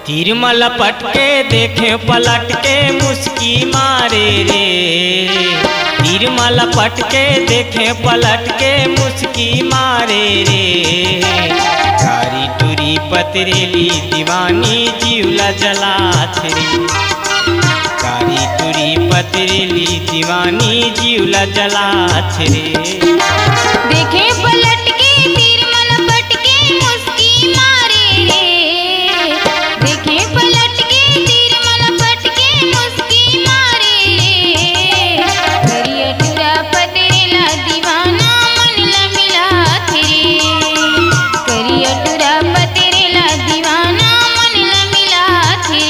तिरमल पटके देखे पलट के मुस्की मारे रे। तिरमल पटके देखे पलट के मुस्की मारे रे। कारी टूरी पतरेली दीवानी जीवला जलात रे। कारी टूरी पतरेली दीवानी जीवला जलात रे। देखे पलट के तिरमल पटके मुस्की मारे रे। देखे पलट के तिरमल पटके मुस्की मारे रे। करिया टूरा पतरेला दीवाना मन ला मिलात रे। करिया टूरा पतरेला दीवाना मन ला मिलात रे।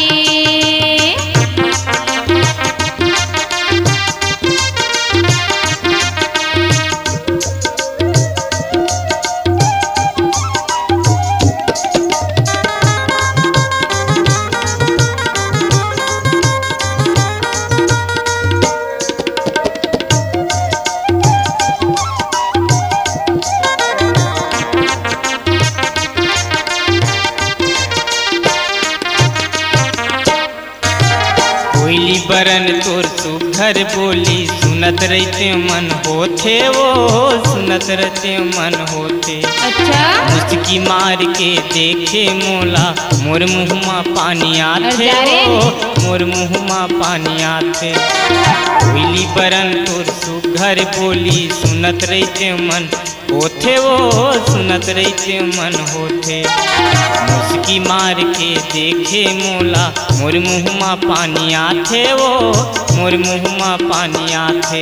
कोयली बरन तोर सुघर बोली सुनत रहते मन होते वो सुनत रहते मन होते। अच्छा मुस्की मार के देखे मोला मोर मुँहमा पानी आते अरे वो मोर मुँहमा पानी आते। कोयली बरन तोर सुघर बोली सुनत रहते मन होते वो सुनत रहते मन होते। मुस्की मार के देखे मोला मोर मुँहमा पानी आथे वो मोर मुँहमा पानी आथे।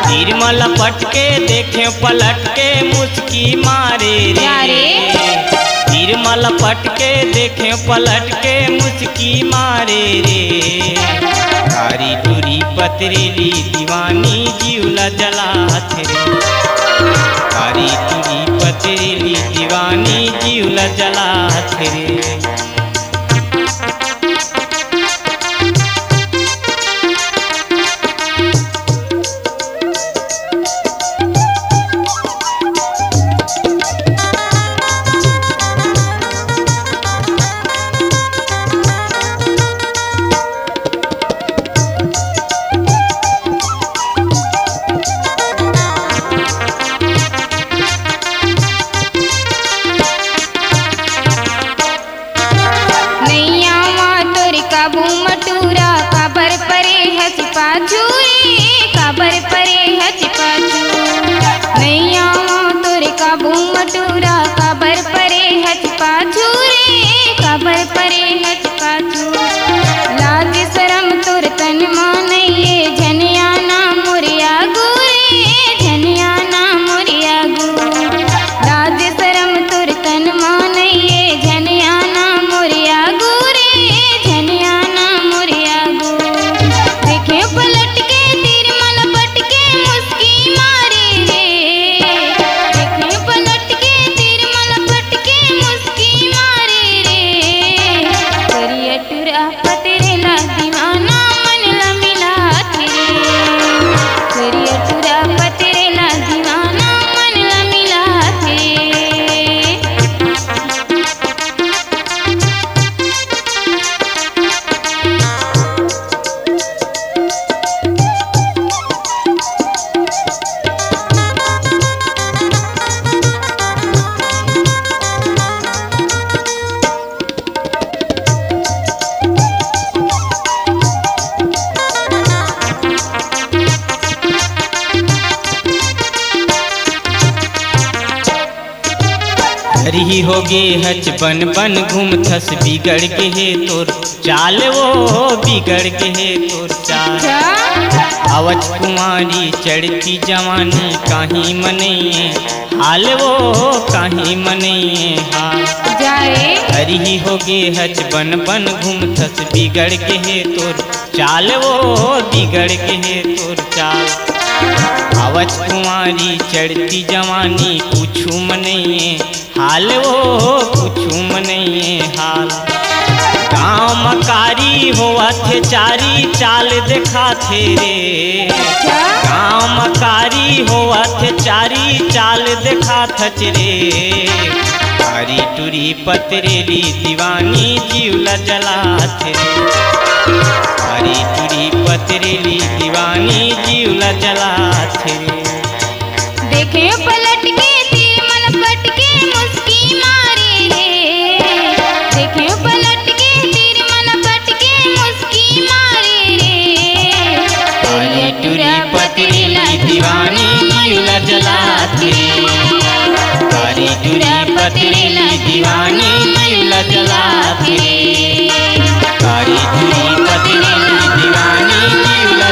तिरमल पटके देखे पलट के मुस्की मारे रे। तिरमल पटके देखे पलट के मुस्की मारे रे। कारी टूरी पतरेली दीवानी जीवला जलात रे। कारी टूरी पतरेली दीवानी जीवला जलात रे। काबू मटूरा काबर परे हच पाछू रे। काबर परे हच पाछू नैया तोरे काबू मटूरा काबर परे हच पाछू रे। काबर परे हच पाछू लाज शरम तोर तन मानइए झनिया ना मोरिया गुरे। झनिया ना मोरिया गु लाज शरम तोर तन मानइए झनिया ना मोरिया गुरे। देखे पलट के तिरमल पटके मुस्की मारे रे। देखे पलट के तिरमल पटके मुस्की मारे रे। करिया टूरा पतरेला दीवाना मन ला मिलात रे। करिया टूरा पतरेला दीवाना मन ला मिलात रे। हरी होगे हच बन बन घूमथस बिगड़ के है तोर चाल वो बिगड़ के है तोर चाल। अवच कुमारी चढ़ती जवानी काही मनइए हाल वो काही मनइए हाल। हरी होगे हच बन बन घूमथस बिगड़ के है तोर चाल वो बिगड़ के है तोर चाल। अवच कुमारी चढ़ती जवानी कुछू मनइए हाल वो कुछू मनइए हाल। गाँव मकारी होवा थे चारी चाल देखा थे रे। गाँव मकारी होवा थे चारी चाल देखा थच रे। कारी टूरी पतरेली दीवानी जीवला जलात रे कारी टूरी पतरेली दीवानी जीवला जलात रे देखे पलट के तीर मन पट के मुस्की मारे रे देखे पलट के तीर मन पट के मुस्की मारे रे कारी टूरी पतरेली दीवानी जीवला जलात रे कारी टूरी पतरेली दीवानी जीवला जलात रे कारी टूरी पतरेली दीवानी जीवला